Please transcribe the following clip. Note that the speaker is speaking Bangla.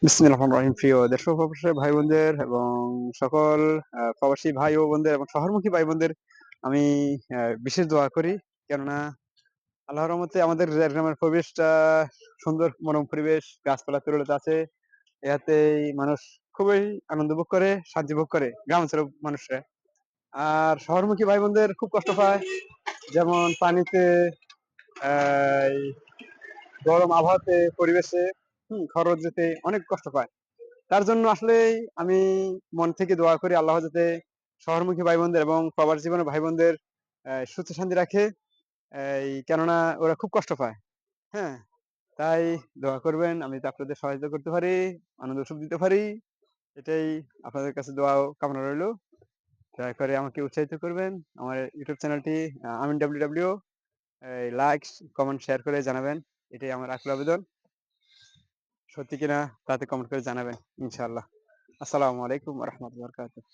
বিসমিল্লাহির রহমানির রহিম। প্রিয় দেশ ও প্রবাসী ভাই বোনদের এবং সকল প্রবাসী ভাই ও বোনদের এবং শহরমুখী ভাই বোনদের আমি বিশেষ দোয়া করি। কেননা আল্লাহর রহমতে আমাদের গ্রামের পরিবেশটা সুন্দর মনোরম পরিবেশ, গাছপালা তরুলতা আছে। এতেই মানুষ খুবই আনন্দ ভোগ করে, শান্তি ভোগ করে গ্রামাঞ্চলের মানুষরা। আর শহরমুখী ভাই বোনদের খুব কষ্ট পায়। যেমন পানিতে, এই গরম আবহাওয়াতে, পরিবেশে খরচ যেতে অনেক কষ্ট পায়। তার জন্য আসলেই আমি মন থেকে দোয়া করি আল্লাহ যাতে শহরমুখী ভাই বোনদের এবং প্রবাস জীবনের ভাই বোনদের সুখ শান্তি রাখে। কেননা ওরা খুব কষ্ট পায়। হ্যাঁ? তাই দোয়া করবেন আমি যাতে আপনাদের সহযোগিতা করতে পারি, আনন্দ সুখ দিতে পারি। এটাই আপনাদের কাছে দোয়া ও কামনা রইলো। দয়া করে আমাকে উৎসাহিত করবেন। আমার ইউটিউব চ্যানেলটি আমিন ডাব্লিউ লাইক, কমেন্ট, শেয়ার করে জানাবেন। এটাই আমার আকুল আবেদন। সত্যি কিনা তাতে কমেন্ট করে জানাবেন ইনশাআল্লাহ। আসসালামু আলাইকুম ওয়া রাহমাতুল্লাহি ওয়া বারাকাতুহু।